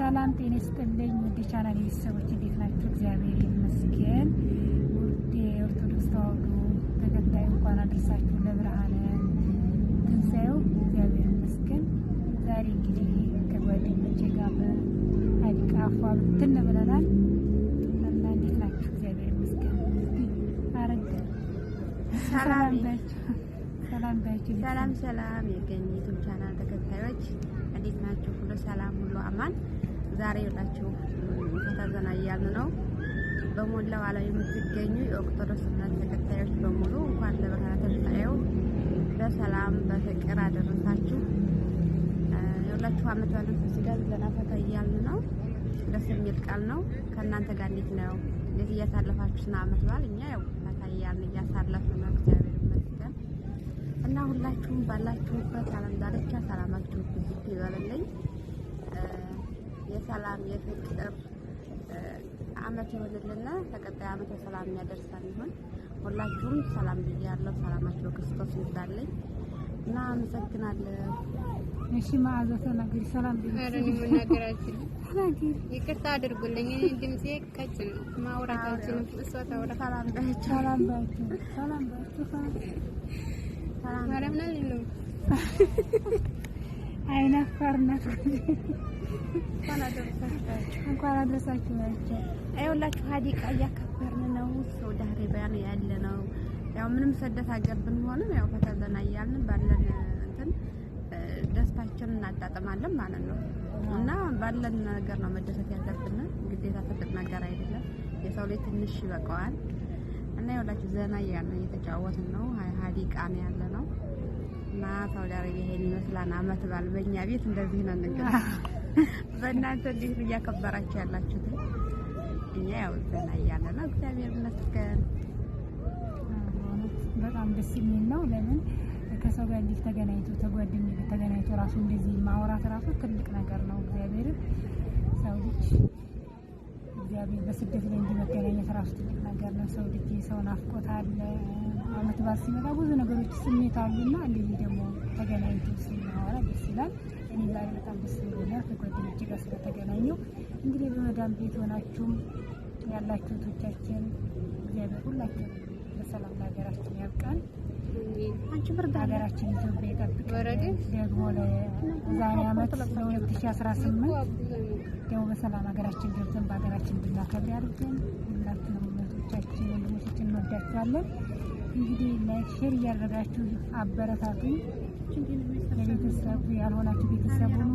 ሰላም ጤና ይስጥልኝ ውድ ቻናል ቤተሰቦች እንዴት ናችሁ? እግዚአብሔር ይመስገን። ውድ የኦርቶዶክስ ተዋሕዶ ተከታይ እንኳን አደረሳችሁ ለብርሃነ ትንሣኤው። እግዚአብሔር ይመስገን። ዛሬ እንግዲህ ከጓደኞቼ ጋር በሀዲቃ አፏ ብትን ብለናል እና እንዴት ናችሁ? እግዚአብሔር ይመስገን። አረግ ሰላም ባችሁ ሰላም የገኝ ዩቲዩብ ቻናል ተከታዮች እንዴት ናችሁ? ሁሉ ሰላም፣ ሁሉ አማን። ዛሬ ወጣችሁ ፈታዘና እያልን ነው። በሞላው ዓለም የምትገኙ የኦርቶዶክስ እምነት ተከታዮች በሙሉ እንኳን ለብርሃነ ትንሣኤው በሰላም በፍቅር አደረሳችሁ። የሁላችሁ ዓመት ባለን ሲጋዝ ዘና ፈታ እያልን ነው። ደስ የሚል ቃል ነው። ከእናንተ ጋር እንዴት ነው? እንዴት እያሳለፋችሁ ነው ዓመት በዓል? እኛ ያው ፈታ እያልን እያሳለፍን ነው። እግዚአብሔር ይመስገን እና ሁላችሁም ባላችሁበት ዓለም ዳርቻ ሰላማችሁ ብዙ ይበልልኝ። የሰላም የፍቅር ዓመት ይሆንልና ተቀጣይ ዓመት ሰላም የሚያደርሰን ይሁን። ሁላችሁም ሰላም ብያለሁ። ሰላማችሁ በክርስቶስ ይብዛልኝ እና አመሰግናለሁ። እሺ ማዕዛ ተናገሪ። ሰላም አረን መናገራችን ይቅርታ አድርጉልኝ። እኔ ድምጼ ቀጭ ነው፣ ማውራታችን እሷ ታውራ። ሰላም ባችሁ ሰላም ባችሁ ሰላም ነው አይናፋርነት እንኳን አደረሳችሁ ናቸው። አይወላችሁ ሀዲቃ እያከበርን ነው። ሳውዲ አረቢያ ነው ያለነው። ያው ምንም ስደት ሀገር ብንሆንም ያው ፈታዘና እያልን ባለን እንትን ደስታችንን እናጣጥማለን ማለት ነው እና ባለን ነገር ነው መደሰት ያለብን። ግዴታ ትልቅ ነገር አይደለም። የሰው ላይ ትንሽ ይበቃዋል እና ይወላችሁ ዘና እያልን እየተጫወትን ነው። ሀዲቃ ነው ያለነው እና ሳውዲ አረቢያ ይሄን ይመስላል ዓመት በዓል። በእኛ ቤት እንደዚህ ነው እንግዲህ። በእናንተ እንዴት እያከበራችሁ ያላችሁት? እኛ ያው ዘና እያልን ነው። እግዚአብሔር ይመስገን። በጣም ደስ የሚል ነው። ለምን ከሰው ጋር እንዴት ተገናኝቶ ተጓደኝ ተገናኝቶ ራሱ እንደዚህ ማውራት ራሱ ትልቅ ነገር ነው። እግዚአብሔር ሰው ልጅ እግዚአብሔር በስደት ላይ እንዲመገናኘት ራሱ ትልቅ ነገር ነው። ሰው ልጅ ሰው ናፍቆት አለ። ዓመት በዓል ሲመጣ ብዙ ነገሮች ስሜት አሉና እንደዚህ ደግሞ ተገናኝቶ ሲናወራ ደስ ይላል። እኔ ዛሬ በጣም ደስ ብሎኛል ከጓደኞቼ ጋር ስለተገናኘው። እንግዲህ በመዳም ቤት ሆናችሁም ያላችሁ እህቶቻችን እግዚአብሔር ሁላችሁ በሰላም ለሀገራችን ያብቃን። አንቺ ብርድ ሀገራችን ኢትዮጵያ ይጠብቅልን። ደግሞ ለዛሬ ዓመት ለ2018 ደግሞ በሰላም ሀገራችን ገብተን በሀገራችን እንድናከብር ያድርገን። ሁላችንም እህቶቻችን ወንድሞቻችን እንወዳችኋለን። እንግዲህ ላይክ ሼር እያደረጋችሁ አበረታቱኝ። ለቤተሰብ ያልሆናችሁ ቤተሰብ ሁኑ፣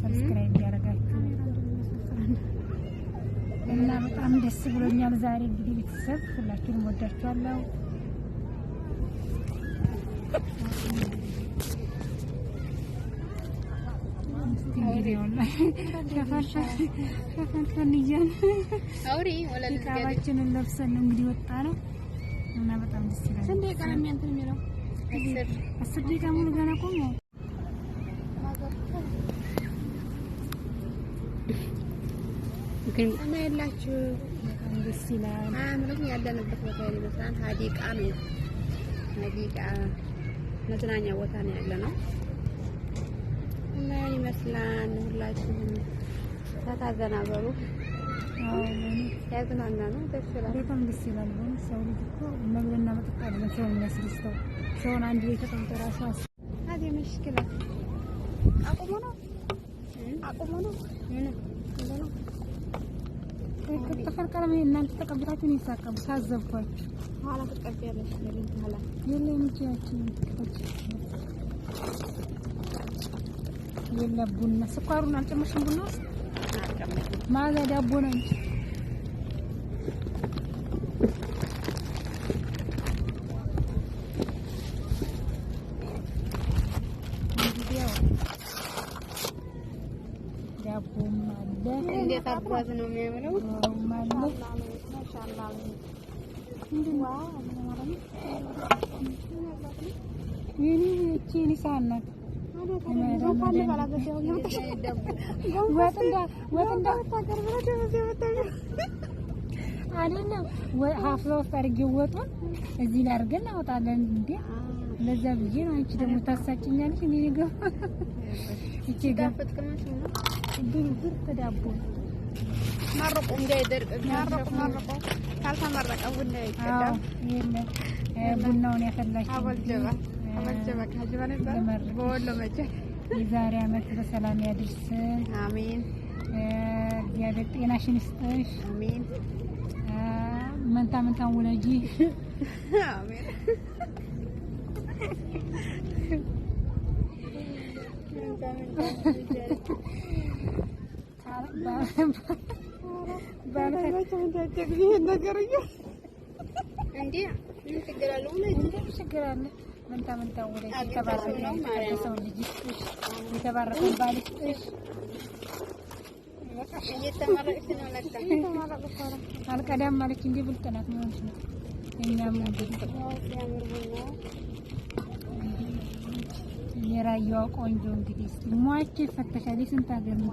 ሰብስክራይብ እያደረጋችሁ እና በጣም ደስ ብሎኛል ዛሬ እንግዲህ ቤተሰብ ሁላችሁንም ወዳችኋለሁ። ቃባችንን ለብሰን ነው እንግዲህ ወጣ ነው እና በጣም ደስ ይላል። ስንዴ ቀለም ያንተ የሚለው 10 ደቂቃ ሙሉ ገና ቆሞ ግን እና ያላችሁ በጣም ደስ ይላል። አምሮኝ ያለንበት ቦታ ይመስላል። ሀዲቃ ነው። ሀዲቃ መዝናኛ ቦታ ነው ያለነው እና ይመስላል። ሁላችሁም ተታዘና በሉ። ያዝናና ነው። ደስ ይላል። በጣም ደስ ይላል። ሰው ልጅ እኮ መብልና መጠጣት ነው ሰው የሚያስደስተው። ሰውን አንድ ላይ ተቀምጦ ራሱ አዚ ምሽክላ አቁሞ ነው ምን ተፈርቀረም እናንተ ተቀብታችሁ ነው ይሳቀሙ ሳዘብኳችሁ። ኋላ ተቀበያለሽ ለምን ኋላ የለም እንጂያችን የለ ቡና ስኳሩን አልጨመርሽም? ቡና ውስጥ ማዛ ዳቦ ነው እንጂ ዳቦም አለ። እንዴት አጓዝ ነው የሚያምረው ማለት ማሻአላህ። እንደው ይሄኔ እቺ ሳናት አይደለም ወይ ሀፍላ ውስጥ አድርጌው ወጡን እዚህ ላይ አድርገን እናወጣለን እንዴ። ለዛ ብዬ ነው። አንቺ ደግሞ ታሳጭኛለሽ። እኔ ነገር እቺ ጋር ፍጥቅምሽ ነው ብር ተዳቦ መርቁ እንዳይደርቅ መርቁ ካልተመረቀ ቡና ይቀዳል። ቡናውን ያፈላችሁ አበልጀባ ካጅባ ነበር በወሎ መቼ የዛሬ ዓመት በሰላም ያድርስ። አሜን። እግዚአብሔር ጤናሽን ይስጥሽ። አሜን። መንታ መንታን ውለጂ። አሜን። መንታ መንታን ውለጂ። የተባረከው ልጅ ይስጥሽ። የተባረከው ባል ይስጥሽ። አልቀዳም ማለች እንጂ ብልጥ ናት ማለት ነው። እኛም እንግዲህ የራያዋ ቆንጆ እንግዲህ ሟች ይፈተሻል። የስንት ሀገር ነው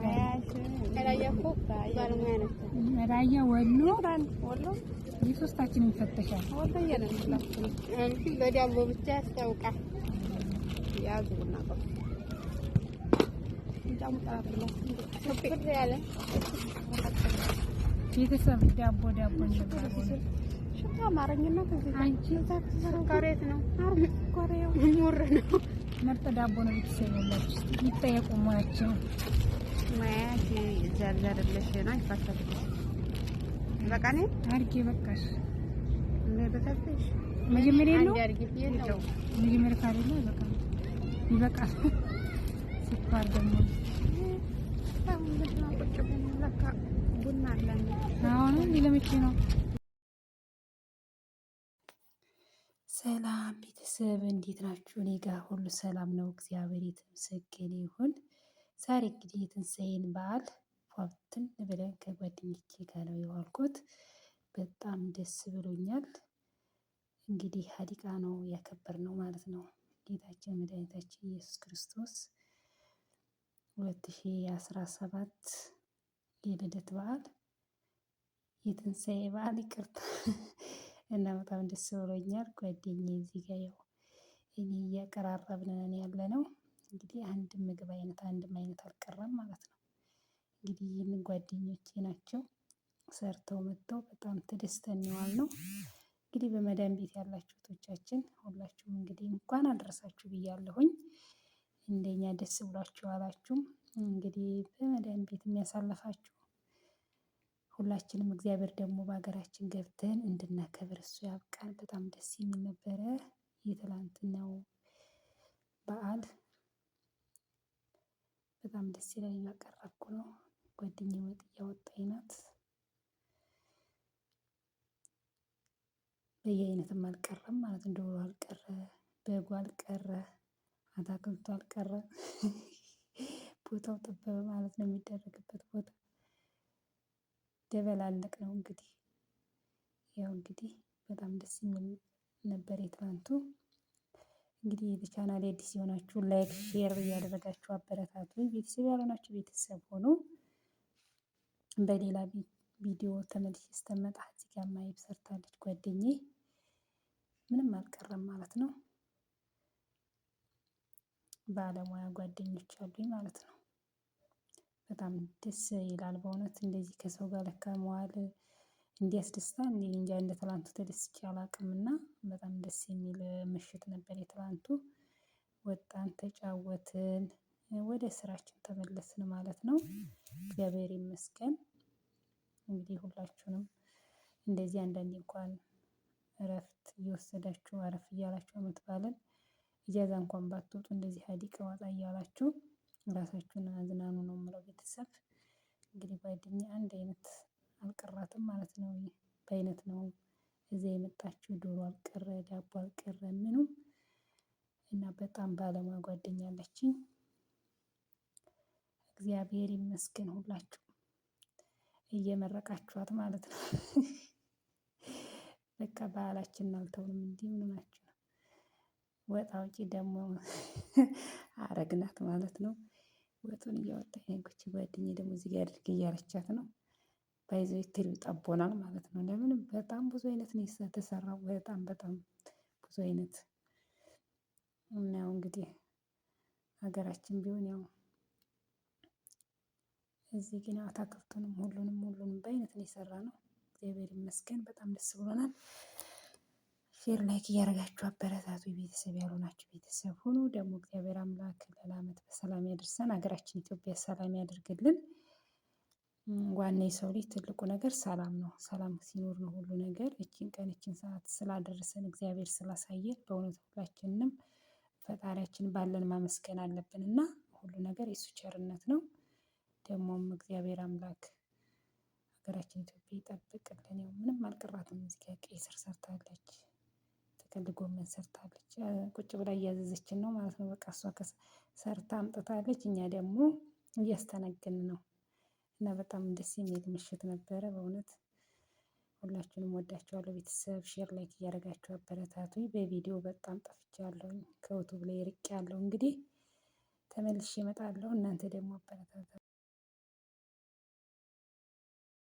ራያ ወሎ የሶስታችን ይፈተሻል። በዳቦ ብቻ ያስታውቃል። ያዙና ቤተሰብ ዳቦ እንባለው ሽታ አማርኛና አንቺ ኮሬት ነው ኮሬው ሙር ነው ምርጥ ዳቦ ነው። ቤተሰብ ያላችሁ ይጠየቁ ሙያቸው ማያት ዘርዘርልሽ ነው ይፈተሽ በቃኔ አርጌ በቃሽ ለበታሽ መጀመሪያ ነው ነው መጀመሪያ ካለ በቃ ይበቃል። ስኳር ደግሞ ቡና አለን አሁን ለምቼ ነው። ሰላም ቤተሰብ እንዴት ናችሁ? እኔ ጋር ሁሉ ሰላም ነው፣ እግዚአብሔር የተመሰገነ ይሁን። ዛሬ እንግዲህ የትንሳኤን በዓል ፏብትን ብለን ከጓደኞቼ ጋር ነው የዋልኩት። በጣም ደስ ብሎኛል። እንግዲህ ሀዲቃ ነው ያከበርነው ማለት ነው። ጌታችን መድኃኒታችን ኢየሱስ ክርስቶስ 2017 የልደት በዓል የትንሳኤ በዓል ይቅርታ እና በጣም ደስ ብሎኛል። ጓደኛዬ እዚህ ጋር ያው እኔ እያቀራረብን ያለ ነው። እንግዲህ አንድም ምግብ አይነት አልቀረም ማለት ነው። እንግዲህ ይህንን ጓደኞቼ ናቸው ሰርተው መጥተው በጣም ተደስተን ነው። እንግዲህ በመዳን ቤት ያላችሁ እህቶቻችን ሁላችሁም እንግዲህ እንኳን አደረሳችሁ ብያለሁኝ። እንደኛ ደስ ብሏችሁ አላችሁም። እንግዲህ በመዳን ቤት የሚያሳልፋችሁ ሁላችንም እግዚአብሔር ደግሞ በሀገራችን ገብተን እንድናከብር እሱ ያብቃን። በጣም ደስ የሚል ነበረ የትላንትናው በዓል። በጣም ደስ ይላል። እያቀረብኩ ነው። ጓደኛዬ ወጥ እያወጣኝ ናት። በየአይነትም አልቀረም ማለት ነው። ዶሮ አልቀረ፣ በጉ አልቀረ፣ አታክልቱ አልቀረ። ቦታው ጠበበ ማለት ነው። የሚደረግበት ቦታ ደበላለቅ ነው። እንግዲህ ያው እንግዲህ በጣም ደስ የሚል ነበር የትላንቱ። እንግዲህ የቻናሌ አዲስ የሆናችሁ ላይክ ሼር እያደረጋችሁ አበረታቱ። ቤተሰብ ያልሆናችሁ ቤተሰብ ሆኑ። በሌላ ቪዲዮ ተመልሼ እስከመጣ እዚህ ጋር ማይብ ሰርታለች ጓደኛዬ። ምንም አልቀረም ማለት ነው። ባለሙያ ጓደኞች አሉኝ ማለት ነው። በጣም ደስ ይላል በእውነት እንደዚህ ከሰው ጋር ለካ መዋል እንዲያስደስታል። እኔ እንጃ እንደ ትላንቱ ተደስቼ አላውቅምና በጣም ደስ የሚል ምሽት ነበር የትላንቱ። ወጣን፣ ተጫወትን፣ ወደ ስራችን ተመለስን ማለት ነው። እግዚአብሔር ይመስገን። እንግዲህ ሁላችሁንም እንደዚህ አንዳንዴ እንኳን እረፍት እየወሰዳችሁ አረፍ እያላችሁ አመት ባለን ኢጃዛ እንኳን ባትወጡ እንደዚህ ሀዲቃ ወጣ እያላችሁ ራሳችሁን አዝናኑ ነው የምለው። ቤተሰብ እንግዲህ ጓደኛ አንድ አይነት አልቀራትም ማለት ነው። በአይነት ነው እዚያ የመጣችሁ። ዶሮ አልቀረ፣ ዳቦ አልቀረ፣ ምኑም እና በጣም ባለሙያ ጓደኛ አለችኝ። እግዚአብሔር ይመስገን። ሁላችሁ እየመረቃችኋት ማለት ነው። በቃ ባህላችንን አልተውንም። እንዲህ ምን ናችሁ ነው። ወጣ ውጪ ደግሞ አረግናት ማለት ነው። ወጡን እያወጣኝ ጉቺ ጓደኛዬ ደግሞ እዚህ ጋር አድርግ እያለቻት ነው። ባይዘው ትሪው ጠቦናል ማለት ነው። ለምን በጣም ብዙ አይነት ነው የተሰራው። በጣም በጣም ብዙ አይነት እና ያው እንግዲህ ሀገራችን ቢሆን ያው እዚህ ግን አታክልቱንም ሁሉንም በአይነት ነው የሰራነው። እግዚአብሔር ይመስገን በጣም ደስ ብሎናል። ሼር ላይክ እያደረጋችሁ አበረታቱ። ቤተሰብ ያልሆናችሁ ቤተሰብ ሁኑ። ደግሞ እግዚአብሔር አምላክ ሌላ ዓመት በሰላም ያደርሰን። ሀገራችን ኢትዮጵያ ሰላም ያደርግልን። ዋና የሰው ልጅ ትልቁ ነገር ሰላም ነው። ሰላም ሲኖር ነው ሁሉ ነገር። እቺን ቀን እቺን ሰዓት ስላደረሰን እግዚአብሔር ስላሳየን በእውነት ሁላችንም ፈጣሪያችን ባለን ማመስገን አለብን እና ሁሉ ነገር የሱ ቸርነት ነው። ደግሞም እግዚአብሔር አምላክ ሀገራችን ኢትዮጵያ ይጠብቅልን። ያው ምንም አልቀራትም። እዚህ ጋር ቀይ ስር ሰርታለች፣ ጥቅል ጎመን ሰርታለች። ቁጭ ብላ እያዘዘችን ነው ማለት ነው። በቃ እሷ ሰርታ አምጥታለች፣ እኛ ደግሞ እያስተናገድን ነው። እና በጣም ደስ የሚል ምሽት ነበረ በእውነት። ሁላችሁንም ወዳችኋለሁ ቤተሰብ። ሼር ላይክ እያደረጋችሁ አበረታቱኝ። በቪዲዮ በጣም ጠፍቻለሁኝ፣ ከዩቱብ ላይ ርቄያለሁ። እንግዲህ ተመልሼ እመጣለሁ። እናንተ ደግሞ አበረታቱ።